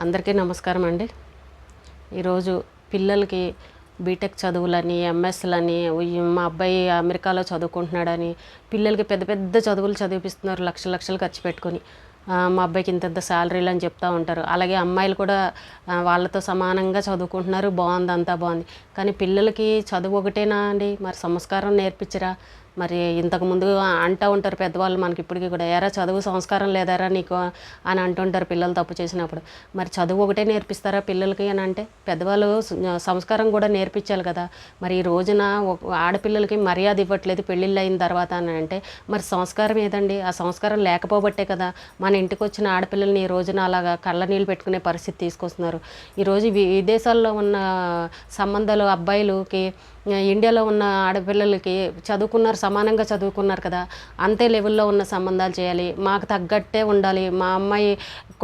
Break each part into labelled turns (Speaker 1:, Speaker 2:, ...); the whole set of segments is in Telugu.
Speaker 1: అందరికీ నమస్కారం అండి. ఈరోజు పిల్లలకి బీటెక్ చదువులని, ఎంఎస్లని, మా అబ్బాయి అమెరికాలో చదువుకుంటున్నాడని పిల్లలకి పెద్ద పెద్ద చదువులు చదివిపిస్తున్నారు, లక్షలు లక్షలు ఖర్చు పెట్టుకొని. మా అబ్బాయికి ఇంత శాలరీలు అని చెప్తూ ఉంటారు. అలాగే అమ్మాయిలు కూడా వాళ్ళతో సమానంగా చదువుకుంటున్నారు, బాగుంది, అంతా బాగుంది. కానీ పిల్లలకి చదువు ఒకటేనా అండి? మరి సంస్కారం నేర్పించరా? మరి ఇంతకుముందు అంటూ ఉంటారు పెద్దవాళ్ళు మనకి ఇప్పటికీ కూడా, ఎరా చదువు సంస్కారం లేదారా నీకు అని అంటుంటారు పిల్లలు తప్పు చేసినప్పుడు. మరి చదువు ఒకటే నేర్పిస్తారా పిల్లలకి అని అంటే, పెద్దవాళ్ళు సంస్కారం కూడా నేర్పించాలి కదా. మరి ఈ రోజున ఆడపిల్లలకి మర్యాద ఇవ్వట్లేదు పెళ్ళిళ్ళు అయిన తర్వాత అని అంటే, మరి సంస్కారం ఏదండి? ఆ సంస్కారం లేకపోబట్టే కదా మన ఇంటికి వచ్చిన ఆడపిల్లల్ని ఈ రోజున అలాగా కళ్ళ నీళ్ళు పెట్టుకునే పరిస్థితి తీసుకొస్తున్నారు. ఈరోజు విదేశాల్లో ఉన్న సంబంధాలు అబ్బాయిలకి ఇండియాలో ఉన్న ఆడపిల్లలకి చదువుకున్నారు, సమానంగా చదువుకున్నారు కదా, అంతే లెవెల్లో ఉన్న సంబంధాలు చేయాలి, మాకు తగ్గట్టే ఉండాలి, మా అమ్మాయి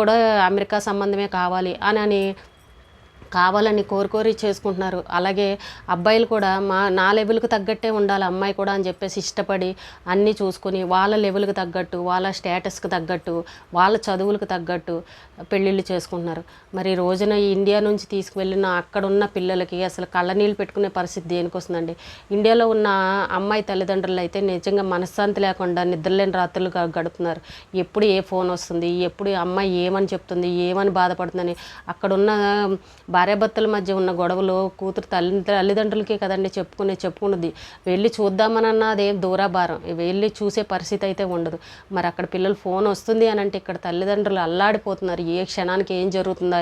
Speaker 1: కూడా అమెరికా సంబంధమే కావాలి అని కావాలని కోరి చేసుకుంటున్నారు. అలాగే అబ్బాయిలు కూడా నా లెవెల్కి తగ్గట్టే ఉండాలి అమ్మాయి కూడా అని చెప్పేసి ఇష్టపడి అన్నీ చూసుకొని వాళ్ళ లెవెల్కి తగ్గట్టు, వాళ్ళ స్టేటస్కి తగ్గట్టు, వాళ్ళ చదువులకు తగ్గట్టు పెళ్ళిళ్ళు చేసుకుంటున్నారు. మరి రోజున ఇండియా నుంచి తీసుకువెళ్ళిన అక్కడున్న పిల్లలకి అసలు కళ్ళనీళ్ళు పెట్టుకునే పరిస్థితి దేనికి వస్తుందండి? ఇండియాలో ఉన్న అమ్మాయి తల్లిదండ్రులు అయితే నిజంగా మనశ్శాంతి లేకుండా నిద్రలేని రాత్రులు గడుపుతున్నారు. ఎప్పుడు ఏ ఫోన్ వస్తుంది, ఎప్పుడు అమ్మాయి ఏమని చెప్తుంది, ఏమని బాధపడుతుందని. అక్కడున్న భార్యాభర్తల మధ్య ఉన్న గొడవలు కూతురు తల్లిదండ్రులకే కదండి చెప్పుకున్నది. వెళ్ళి చూద్దామనన్నా అదేం దూరాభారం, వెళ్ళి చూసే పరిస్థితి అయితే ఉండదు. మరి అక్కడ పిల్లలు ఫోన్ వస్తుంది అని అంటే ఇక్కడ తల్లిదండ్రులు అల్లాడిపోతున్నారు. ఏ క్షణానికి ఏం జరుగుతుందా,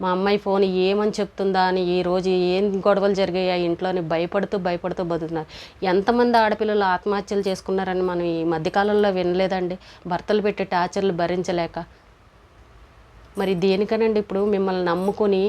Speaker 1: మా అమ్మాయి ఫోన్ ఏమని చెప్తుందా అని, ఈ రోజు ఏం గొడవలు జరిగాయి ఇంట్లోని భయపడుతూ బతుకుతున్నారు. ఎంతమంది ఆడపిల్లలు ఆత్మహత్యలు చేసుకున్నారని మనం ఈ మధ్యకాలంలో వినలేదండి, భర్తలు పెట్టే టార్చర్లు భరించలేక. మరి దేనికనండి ఇప్పుడు మిమ్మల్ని నమ్ముకొని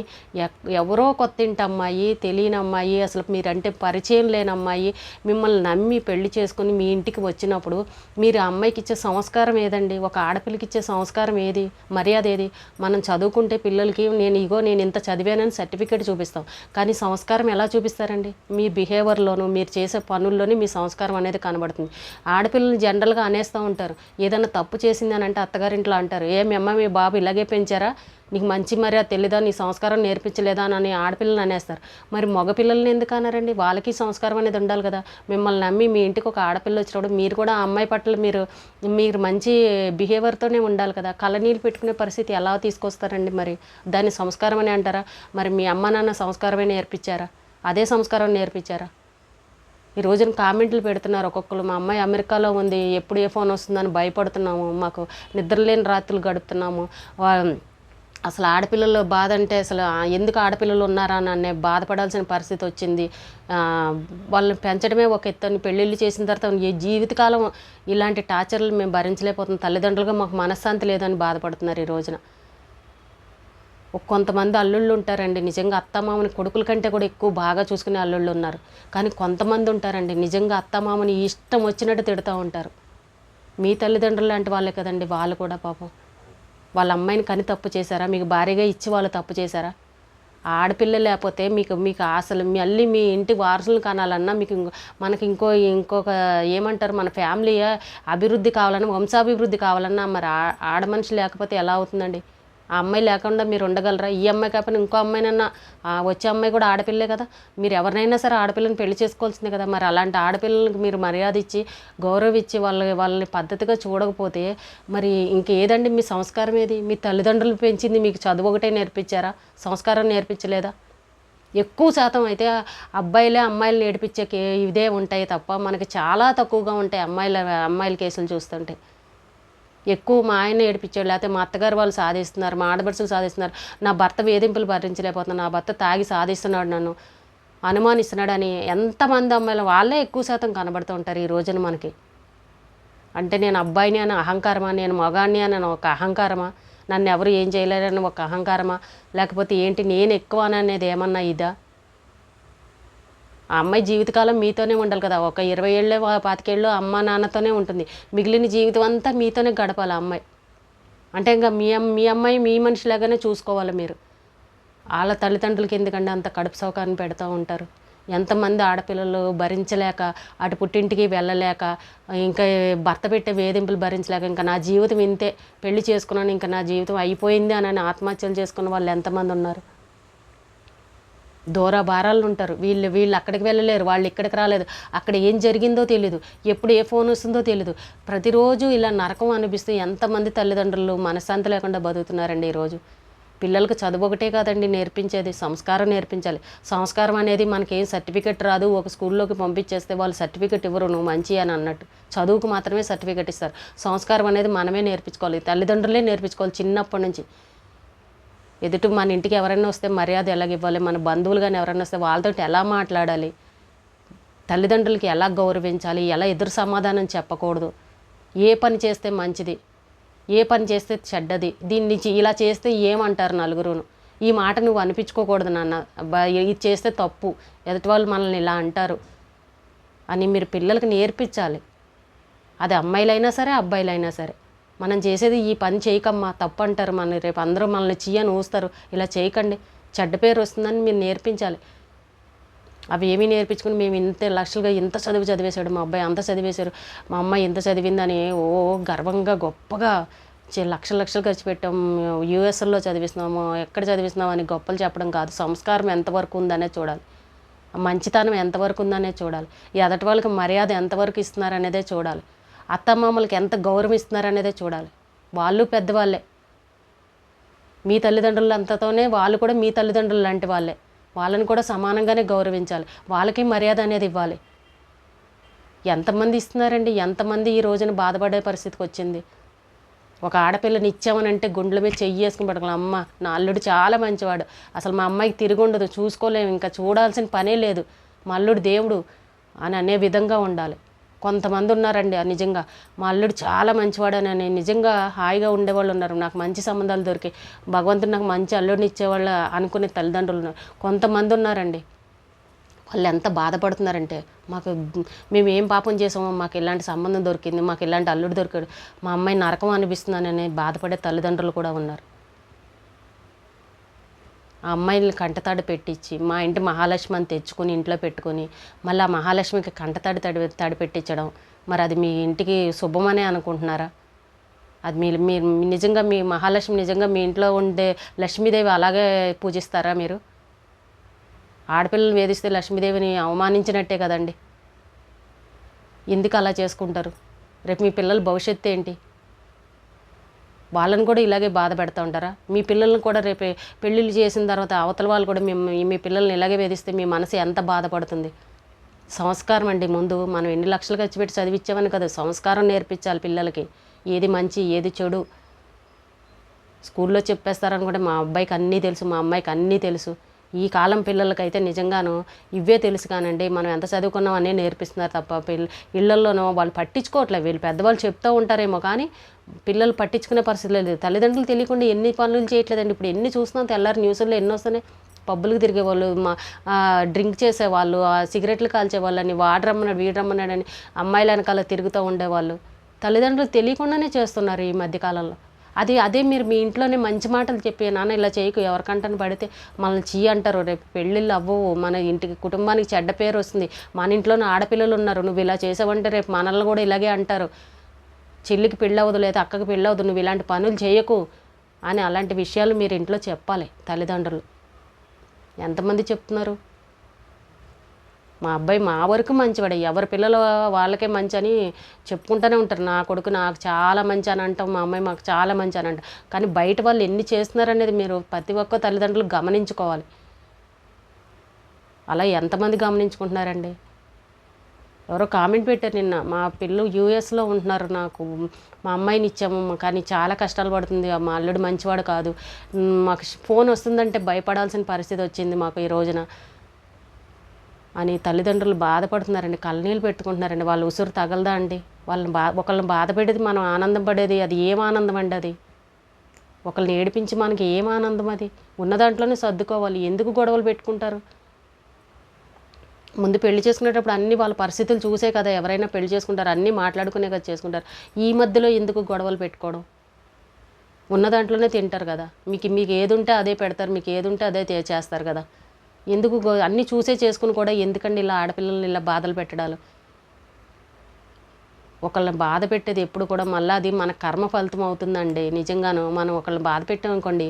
Speaker 1: ఎవరో కొత్తింటి అమ్మాయి, తెలియని అమ్మాయి, అసలు మీరంటే పరిచయం లేని అమ్మాయి మిమ్మల్ని నమ్మి పెళ్లి చేసుకుని మీ ఇంటికి వచ్చినప్పుడు మీరు ఆ అమ్మాయికి ఇచ్చే సంస్కారం ఏదండి? ఒక ఆడపిల్లకి ఇచ్చే సంస్కారం ఏది, మర్యాద ఏది? మనం చదువుకుంటే పిల్లలకి నేను ఇంత చదివానని సర్టిఫికేట్ చూపిస్తాం, కానీ సంస్కారం ఎలా చూపిస్తారండి? మీ బిహేవియర్లోనూ మీరు చేసే పనుల్లోనే మీ సంస్కారం అనేది కనబడుతుంది. ఆడపిల్లలు జనరల్గా అనేస్తూ ఉంటారు, ఏదైనా తప్పు చేసింది అని అంటే అత్తగారింట్లో అంటారు, మీ అమ్మ మీ బాబు ఇలాగే పెంచారా, నీకు మంచి మర్యాద తెలీదా, నీ సంస్కారం నేర్పించలేదా అని ఆడపిల్లలు అనేస్తారు. మరి మగపిల్లల్ని ఎందుకు అన్నారండి? వాళ్ళకి సంస్కారం అనేది ఉండాలి కదా. మిమ్మల్ని నమ్మి మీ ఇంటికి ఒక ఆడపిల్ల వచ్చినప్పుడు మీరు కూడా ఆ అమ్మాయి పట్ల మీరు మంచి బిహేవియర్తోనే ఉండాలి కదా. కళ్ళనీళ్ళు పెట్టుకునే పరిస్థితి ఎలా తీసుకొస్తారండి? మరి దాన్ని సంస్కారం అని అంటారా? మరి మీ అమ్మ నాన్న సంస్కారమే నేర్పించారా? అదే సంస్కారం నేర్పించారా? ఈ రోజున కామెంట్లు పెడుతున్నారు ఒక్కొక్కరు, మా అమ్మాయి అమెరికాలో ఉంది, ఎప్పుడు ఏ ఫోన్ వస్తుందని భయపడుతున్నాము, మాకు నిద్రలేని రాత్రులు గడుపుతున్నాము, అసలు ఆడపిల్లల బాధ అంటే అసలు ఎందుకు ఆడపిల్లలు ఉన్నారా అని బాధపడాల్సిన పరిస్థితి వచ్చింది. వాళ్ళని పెంచడమే ఒక ఎత్తు, పెళ్ళిళ్ళు చేసిన తర్వాత ఈ జీవితకాలం ఇలాంటి టార్చర్లు మేము భరించలేకపోతున్నాం, తల్లిదండ్రులుగా మాకు మనశ్శాంతి లేదని బాధపడుతున్నారు. ఈ రోజున కొంతమంది అల్లుళ్ళు ఉంటారండి, నిజంగా అత్తమామని కొడుకుల కంటే కూడా ఎక్కువ బాగా చూసుకునే అల్లుళ్ళు ఉన్నారు. కానీ కొంతమంది ఉంటారండి నిజంగా అత్తమామని ఇష్టం వచ్చినట్టు తిడుతూ ఉంటారు. మీ తల్లిదండ్రులు లాంటి వాళ్ళే కదండి వాళ్ళు కూడా. పాపం వాళ్ళ అమ్మాయిని కని తప్పు చేశారా? మీకు భారీగా ఇచ్చి వాళ్ళు తప్పు చేశారా? ఆడపిల్ల లేకపోతే మీకు అసలు మళ్ళీ మీ ఇంటి వారసులు కనాలన్నా మనకి ఇంకొక ఏమంటారు, మన ఫ్యామిలీ అభివృద్ధి కావాలన్నా, వంశాభివృద్ధి కావాలన్నా మరి ఆడ మనిషి లేకపోతే ఎలా అవుతుందండి? ఆ అమ్మాయి లేకుండా మీరు ఉండగలరా? ఈ అమ్మాయి కాకపోయినా ఇంకో అమ్మాయినన్నా, వచ్చే అమ్మాయి కూడా ఆడపిల్లే కదా. మీరు ఎవరినైనా సరే ఆడపిల్లని పెళ్లి చేసుకోవాల్సిందే కదా. మరి అలాంటి ఆడపిల్లలకి మీరు మర్యాద ఇచ్చి గౌరవం ఇచ్చి వాళ్ళని పద్ధతిగా చూడకపోతే మరి ఇంకేదండి మీ సంస్కారం ఏది? మీ తల్లిదండ్రులు పెంచింది మీకు చదువు ఒకటే నేర్పించారా? సంస్కారం నేర్పించలేదా? ఎక్కువ శాతం అయితే అబ్బాయిలే అమ్మాయిలు నేర్పించే ఇదే ఉంటాయి తప్ప మనకి చాలా తక్కువగా ఉంటాయి అమ్మాయిల కేసులు చూస్తుంటే. ఎక్కువ మా ఆయన ఏడిపించాడు, లేకపోతే మా అత్తగారు వాళ్ళు సాధిస్తున్నారు, మా ఆడపడుచులు సాధిస్తున్నారు, నా భర్త వేధింపులు భరించలేకపోతున్నాను, నా భర్త తాగి సాధిస్తున్నాడు, నన్ను అనుమానిస్తున్నాడు అని ఎంతమంది అమ్మాయిలు వాళ్ళే ఎక్కువ శాతం కనబడుతూ ఉంటారు ఈ రోజున మనకి. అంటే నేను అబ్బాయిని అని అహంకారమా, నేను మగాడిని అని ఒక అహంకారమా, నన్ను ఎవరు ఏం చేయలేరని ఒక అహంకారమా, లేకపోతే ఏంటి నేను ఎక్కువ అనేది ఏమన్నా ఇదా? ఆ అమ్మాయి జీవితకాలం మీతోనే ఉండాలి కదా. ఒక 20 ఏళ్ళు 25 ఏళ్ళు అమ్మ నాన్నతోనే ఉంటుంది, మిగిలిన జీవితం అంతా మీతోనే గడపాలి ఆ అమ్మాయి. అంటే ఇంకా మీ అమ్మాయి మీ మనిషిలాగానే చూసుకోవాలి మీరు. వాళ్ళ తల్లిదండ్రులకి ఎందుకంటే అంత కడుపు సౌకర్యం పెడతా ఉంటారు. ఎంతమంది ఆడపిల్లలు భరించలేక అటు పుట్టింటికి వెళ్ళలేక, ఇంకా భర్త పెట్టే వేధింపులు భరించలేక, ఇంకా నా జీవితం ఇంతే, పెళ్లి చేసుకున్నాను, ఇంకా నా జీవితం అయిపోయింది అని ఆత్మహత్యలు చేసుకున్న వాళ్ళు ఎంతమంది ఉన్నారు. దూర భారాలు ఉంటారు. వీళ్ళు అక్కడికి వెళ్ళలేరు, వాళ్ళు ఇక్కడికి రాలేదు, అక్కడ ఏం జరిగిందో తెలీదు, ఎప్పుడు ఏ ఫోన్ వస్తుందో తెలీదు. ప్రతిరోజు ఇలా నరకం అనిపిస్తూ ఎంతమంది తల్లిదండ్రులు మనశ్శాంతి లేకుండా బతుకుతున్నారండి ఈరోజు. పిల్లలకు చదువు ఒకటే కాదండి నేర్పించేది, సంస్కారం నేర్పించాలి. సంస్కారం అనేది మనకేం సర్టిఫికెట్ రాదు, ఒక స్కూల్లోకి పంపించేస్తే వాళ్ళు సర్టిఫికెట్ ఇవ్వరు నువ్వు మంచి అని అన్నట్టు. చదువుకు మాత్రమే సర్టిఫికెట్ ఇస్తారు. సంస్కారం అనేది మనమే నేర్పించుకోవాలి, తల్లిదండ్రులే నేర్పించుకోవాలి చిన్నప్పటి నుంచి. ఎదుటి మన ఇంటికి ఎవరైనా వస్తే మర్యాద ఎలాగ ఇవ్వాలి, మన బంధువులు కానీ ఎవరైనా వస్తే వాళ్ళతో ఎలా మాట్లాడాలి, తల్లిదండ్రులకి ఎలా గౌరవించాలి, ఎలా ఎదురు సమాధానం చెప్పకూడదు, ఏ పని చేస్తే మంచిది, ఏ పని చేస్తే చెడ్డది, దీని నుంచి ఇలా చేస్తే ఏమంటారు నలుగురును, ఈ మాట నువ్వు అనిపించుకోకూడదు నాన్న, ఇది చేస్తే తప్పు, ఎదుటి వాళ్ళు మనల్ని ఇలా అంటారు అని మీరు పిల్లలకి నేర్పించాలి. అది అమ్మాయిలైనా సరే అబ్బాయిలైనా సరే. మనం చేసేది ఈ పని చేయకమ్మా తప్పు అంటారు, మన రేపు అందరూ మనల్ని చెయ్యని ఊస్తారు, ఇలా చేయకండి, చెడ్డ పేరు వస్తుందని మీరు నేర్పించాలి. అవి ఏమీ నేర్పించుకుని మేము ఇంత లక్షలుగా ఇంత చదువు చదివేశాడు మా అబ్బాయి, అంత చదివేశారు, మా అమ్మాయి ఇంత చదివిందని గర్వంగా గొప్పగా లక్షలు లక్షలు ఖర్చు పెట్టాం, యూఎస్లో చదివిస్తున్నాము, ఎక్కడ చదివిస్తున్నాము అని గొప్పలు చెప్పడం కాదు. సంస్కారం ఎంతవరకు ఉందనే చూడాలి, మంచితనం ఎంతవరకు ఉందనే చూడాలి, ఈ ఎదటి వాళ్ళకి మర్యాద ఎంతవరకు ఇస్తున్నారనేదే చూడాలి, అత్తమామలకి ఎంత గౌరవం ఇస్తున్నారనేదే చూడాలి. వాళ్ళు పెద్దవాళ్ళే, మీ తల్లిదండ్రులు అంతతోనే వాళ్ళు కూడా మీ తల్లిదండ్రులు లాంటి వాళ్ళే, వాళ్ళని కూడా సమానంగానే గౌరవించాలి, వాళ్ళకి మర్యాద అనేది ఇవ్వాలి. ఎంతమంది ఇస్తున్నారండి, ఎంతమంది ఈ రోజున బాధపడే పరిస్థితికి వచ్చింది. ఒక ఆడపిల్లని ఇచ్చామనంటే గుండెల మీద చెయ్యి వేసుకుని పడగలం, అమ్మ నా అల్లుడు చాలా మంచివాడు, అసలు మా అమ్మాయికి తిరిగి ఉండదు, చూసుకోలేము, ఇంకా చూడాల్సిన పనే లేదు, మా అల్లుడు దేవుడు అని అనే విధంగా ఉండాలి. కొంతమంది ఉన్నారండి నిజంగా మా అల్లుడు చాలా మంచివాడని నిజంగా హాయిగా ఉండేవాళ్ళు ఉన్నారు, నాకు మంచి సంబంధాలు దొరికి భగవంతుడు నాకు మంచి అల్లుడిని ఇచ్చేవాళ్ళు అనుకునే తల్లిదండ్రులు ఉన్నారు. కొంతమంది ఉన్నారండి వాళ్ళు ఎంత బాధపడుతున్నారంటే, మేము ఏం పాపం చేసామో మాకు ఇలాంటి సంబంధం దొరికింది, మాకు ఇలాంటి అల్లుడు దొరికాడు, మా అమ్మాయి నరకం అనిపిస్తుందని బాధపడే తల్లిదండ్రులు కూడా ఉన్నారు. ఆ అమ్మాయిని కంటతాడు పెట్టించి మా ఇంటి మహాలక్ష్మి అని తెచ్చుకొని ఇంట్లో పెట్టుకొని మళ్ళీ ఆ మహాలక్ష్మికి కంటతాడు తడి పెట్టించడం, మరి అది మీ ఇంటికి శుభమనే అనుకుంటున్నారా? అది మీరు నిజంగా మీ మహాలక్ష్మి నిజంగా మీ ఇంట్లో ఉండే లక్ష్మీదేవి అలాగే పూజిస్తారా? మీరు ఆడపిల్లలు వేధిస్తే లక్ష్మీదేవిని అవమానించినట్టే కదండి. ఎందుకు అలా చేసుకుంటారు? రేపు మీ పిల్లల భవిష్యత్తు ఏంటి? వాళ్ళని కూడా ఇలాగే బాధ పెడతా ఉంటారా? మీ పిల్లల్ని కూడా రేపు పెళ్ళిళ్ళు చేసిన తర్వాత అవతల వాళ్ళు కూడా మీ పిల్లల్ని ఇలాగే వేధిస్తే మీ మనసు ఎంత బాధపడుతుంది? సంస్కారం అండి, ముందు మనం ఎన్ని లక్షలు ఖర్చు పెట్టి చదివించామని కదా, సంస్కారం నేర్పించాలి పిల్లలకి. ఏది మంచి ఏది చెడు స్కూల్లో చెప్పేస్తారనుకుంటే మా అబ్బాయికి అన్నీ తెలుసు, మా అమ్మాయికి అన్నీ తెలుసు. ఈ కాలం పిల్లలకైతే నిజంగాను ఇవే తెలుసు కానండి, మనం ఎంత చదువుకున్నాం అనే నేర్పిస్తున్నారు తప్ప ఇళ్లల్లోనో వాళ్ళు పట్టించుకోవట్లేదు. వీళ్ళు పెద్దవాళ్ళు చెప్తూ ఉంటారేమో కానీ పిల్లలు పట్టించుకునే పరిస్థితి లేదు. తల్లిదండ్రులు తెలియకుండా ఎన్ని పనులు చేయట్లేదండి. ఇప్పుడు ఎన్ని చూస్తున్నాం, తెల్లారి న్యూస్లో ఎన్ని వస్తున్నాయి. పబ్బులకు తిరిగేవాళ్ళు, డ్రింక్ చేసేవాళ్ళు, సిగరెట్లు కాల్చేవాళ్ళని, వాడు రమ్మన్నాడు వీడు రమ్మన్నాడని అమ్మాయిల వెనకాల తిరుగుతూ ఉండేవాళ్ళు. తల్లిదండ్రులు తెలియకుండానే చేస్తున్నారు ఈ మధ్యకాలంలో. అదే మీరు మీ ఇంట్లోనే మంచి మాటలు చెప్పి, నాన్న ఇలా చేయకు, ఎవరికంటని పడితే మనల్ని చీ అంటారు, రేపు పెళ్ళిళ్ళు అవ్వవు, మన ఇంటికి కుటుంబానికి చెడ్డ పేరు వస్తుంది, మన ఇంట్లోనే ఆడపిల్లలు ఉన్నారు, నువ్వు ఇలా చేసావంటే రేపు మనల్ని కూడా ఇలాగే అంటారు, చెల్లికి పెళ్ళవదు లేదా అక్కకి పెళ్ళవదు, నువ్వు ఇలాంటి పనులు చేయకు అని అలాంటి విషయాలు మీరు ఇంట్లో చెప్పాలి తల్లిదండ్రులు. ఎంతమంది చెప్తున్నారు? మా అబ్బాయి మా వరకు మంచివాడే, ఎవరి పిల్లలు వాళ్ళకే మంచి అని చెప్పుకుంటూనే ఉంటారు. నా కొడుకు నాకు చాలా మంచి అని అంటాం, మా అమ్మాయి మాకు చాలా మంచి అని అంటాం. కానీ బయట వాళ్ళు ఎన్ని చేస్తున్నారనేది మీరు ప్రతి ఒక్క తల్లిదండ్రులు గమనించుకోవాలి. అలా ఎంతమంది గమనించుకుంటున్నారండి? ఎవరో కామెంట్ పెట్టారు నిన్న, మా పిల్లలు యూఎస్లో ఉంటున్నారు, నాకు మా అమ్మాయిని ఇచ్చాము కానీ చాలా కష్టాలు పడుతుంది, మా అల్లుడు మంచివాడు కాదు, మాకు ఫోన్ వస్తుందంటే భయపడాల్సిన పరిస్థితి వచ్చింది మాకు ఈ రోజున అని తల్లిదండ్రులు బాధపడుతున్నారండి, కళ్ళనీళ్ళు పెట్టుకుంటున్నారండి. వాళ్ళు ఉసురు తగలదా అండి? ఒకళ్ళని బాధ పెట్టేది మనం ఆనందం పడేది, అది ఏం ఆనందం అండి? అది ఒకళ్ళని ఏడిపించి మనకి ఏం ఆనందం? అది ఉన్న దాంట్లోనే సర్దుకోవాలి. ఎందుకు గొడవలు పెట్టుకుంటారు? ముందు పెళ్లి చేసుకునేటప్పుడు అన్ని వాళ్ళ పరిస్థితులు చూసే కదా ఎవరైనా పెళ్లి చేసుకుంటారు, అన్నీ మాట్లాడుకునే కదా చేసుకుంటారు. ఈ మధ్యలో ఎందుకు గొడవలు పెట్టుకోవడం? ఉన్న దాంట్లోనే తింటారు కదా, మీకు ఏది ఉంటే అదే పెడతారు, మీకు ఏది ఉంటే అదే చేస్తారు కదా. ఎందుకు అన్నీ చూసే చేసుకుని కూడా ఎందుకండి ఇలా ఆడపిల్లల్ని ఇలా బాధలు పెట్టడాలు? ఒకళ్ళని బాధ పెట్టేది ఎప్పుడు కూడా మళ్ళీ అది మన కర్మ ఫలితం అవుతుందండి. నిజంగాను మనం ఒకళ్ళని బాధ పెట్టామనుకోండి,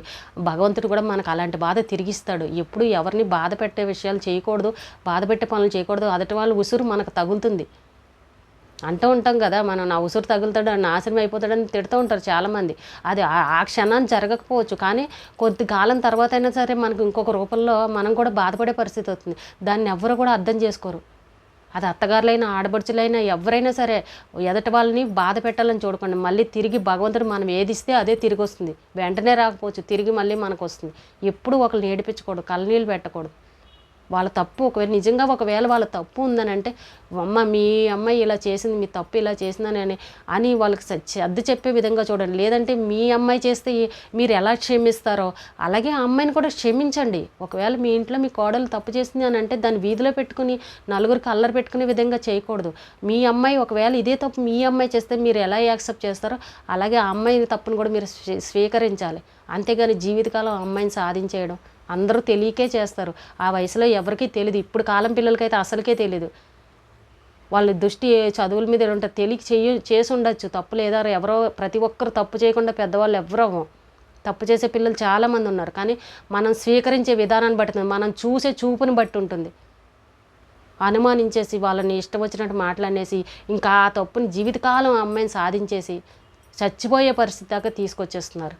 Speaker 1: భగవంతుడు కూడా మనకు అలాంటి బాధ తిరిగిస్తాడు. ఎప్పుడు ఎవరిని బాధ పెట్టే విషయాలు చేయకూడదు, బాధ పెట్టే పనులు చేయకూడదు. అదటి వాళ్ళ ఉసురు మనకు తగులుతుంది అంటూ ఉంటాం కదా. మనం నా ఉసురు తగులుతాడు, నాశనం అయిపోతాడని తిడుతూ ఉంటారు చాలామంది. అది ఆ క్షణాన్ని జరగకపోవచ్చు, కానీ కొద్ది కాలం తర్వాత అయినా సరే మనకు ఇంకొక రూపంలో మనం కూడా బాధపడే పరిస్థితి అవుతుంది. దాన్ని ఎవ్వరు కూడా అర్థం చేసుకోరు. అది అత్తగారులైనా ఆడపడుచులైనా ఎవరైనా సరే ఎదటి వాళ్ళని బాధ పెట్టాలని చూడకండి. మళ్ళీ తిరిగి భగవంతుడు మనం ఏదిస్తే అదే తిరిగి వస్తుంది. వెంటనే రాకపోవచ్చు, తిరిగి మళ్ళీ మనకు వస్తుంది. ఎప్పుడు ఒకరిని ఏడిపించకూడదు, కళ్ళనీళ్ళు పెట్టకూడదు. వాళ్ళ తప్పు ఒకవేళ వాళ్ళ తప్పు ఉందని అంటే, అమ్మ మీ అమ్మాయి ఇలా చేసింది, మీ తప్పు ఇలా చేసిందని అని వాళ్ళకి సర్ది చెప్పే విధంగా చూడండి. లేదంటే మీ అమ్మాయి చేస్తే మీరు ఎలా క్షమిస్తారో అలాగే ఆ అమ్మాయిని కూడా క్షమించండి. ఒకవేళ మీ ఇంట్లో మీ కోడలు తప్పు చేసింది అని అంటే దాన్ని వీధిలో పెట్టుకుని నలుగురికి అల్లరి పెట్టుకునే విధంగా చేయకూడదు. మీ అమ్మాయి ఒకవేళ ఇదే తప్పు మీ అమ్మాయి చేస్తే మీరు ఎలా యాక్సెప్ట్ చేస్తారో అలాగే ఆ అమ్మాయి తప్పును కూడా మీరు స్వీకరించాలి. అంతేగాని జీవితకాలం ఆ అమ్మాయిని సాధించేయడం అందరూ తెలియకే చేస్తారు. ఆ వయసులో ఎవరికీ తెలియదు. ఇప్పుడు కాలం పిల్లలకైతే అసలుకే తెలియదు. వాళ్ళ దృష్టి చదువుల మీద ఉంటుంది. తెలియక చేసి ఉండొచ్చు, తప్పు లేదా ఎవరో ప్రతి ఒక్కరు తప్పు చేయకుండా పెద్దవాళ్ళు ఎవరో తప్పు చేసే పిల్లలు చాలామంది ఉన్నారు. కానీ మనం స్వీకరించే విధానాన్ని బట్టి, మనం చూసే చూపుని బట్టి ఉంటుంది. అనుమానించేసి వాళ్ళని ఇష్టం వచ్చినట్టు మాట్లాడేసి ఇంకా ఆ తప్పుని జీవితకాలం అమ్మాయిని సాధించేసి చచ్చిపోయే పరిస్థితి దాకా తీసుకొచ్చేస్తున్నారు.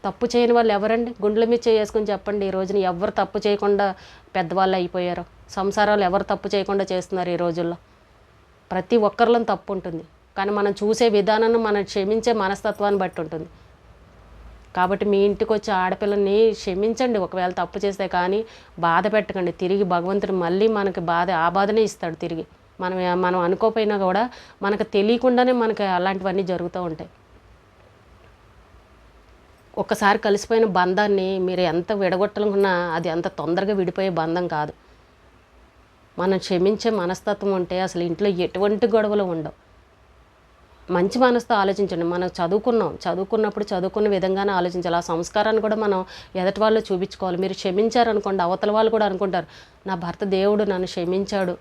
Speaker 1: తప్పు చేయని వాళ్ళు ఎవరండి? గుండెల మీద చేసుకుని చెప్పండి. ఈ రోజున ఎవరు తప్పు చేయకుండా పెద్దవాళ్ళు అయిపోయారు. సంసారాలు ఎవరు తప్పు చేయకుండా చేస్తున్నారు ఈ రోజుల్లో? ప్రతి ఒక్కరిలో తప్పు ఉంటుంది, కానీ మనం చూసే విధానాన్ని మనం క్షమించే మనస్తత్వాన్ని బట్టి ఉంటుంది. కాబట్టి మీ ఇంటికి వచ్చే ఆడపిల్లని క్షమించండి ఒకవేళ తప్పు చేస్తే, కానీ బాధ పెట్టకండి. తిరిగి భగవంతుడు మళ్ళీ మనకి ఆ బాధనే ఇస్తాడు తిరిగి. మనం అనుకోపోయినా కూడా మనకు తెలియకుండానే మనకి అలాంటివన్నీ జరుగుతూ ఉంటాయి. ఒక్కసారి కలిసిపోయిన బంధాన్ని మీరు ఎంత విడగొట్టాలనుకున్నా అది అంత తొందరగా విడిపోయే బంధం కాదు. మనం క్షమించే మనస్తత్వం ఉంటే అసలు ఇంట్లో ఎటువంటి గొడవలు ఉండవు. మంచి మనసుతో ఆలోచించండి. మనం చదువుకున్నప్పుడు చదువుకున్న విధంగానే ఆలోచించాలి. ఆ సంస్కారాన్ని కూడా మనం ఎదటి వాళ్ళు చూపించుకోవాలి. మీరు క్షమించారనుకోండి, అవతల వాళ్ళు కూడా అనుకుంటారు నా భర్త దేవుడు నన్ను క్షమించాడు,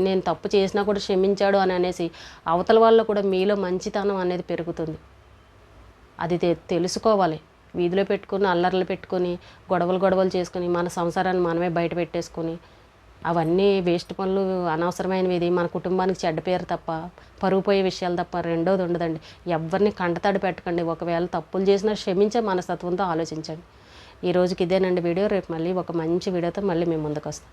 Speaker 1: నేను తప్పు చేసినా కూడా క్షమించాడు అని అనేసి అవతల వాళ్ళు కూడా మీలో మంచితనం అనేది పెరుగుతుంది. అది తెలుసుకోవాలి. వీధిలో పెట్టుకుని అల్లర్లు పెట్టుకొని గొడవలు చేసుకొని మన సంసారాన్ని మనమే బయట పెట్టేసుకొని అవన్నీ వేస్ట్ పనులు, అనవసరమైనవి. ఇది మన కుటుంబానికి చెడ్డ పేరు తప్ప, పరుగు పోయే విషయాలు తప్ప రెండోది ఉండదండి. ఎవరిని కంటతడి పెట్టకండి. ఒకవేళ తప్పులు చేసినా క్షమించే మనస్తత్వంతో ఆలోచించండి. ఈ రోజుకి ఇదేనండి వీడియో. రేపు మళ్ళీ ఒక మంచి వీడియోతో మళ్ళీ మేము ముందుకు వస్తాం.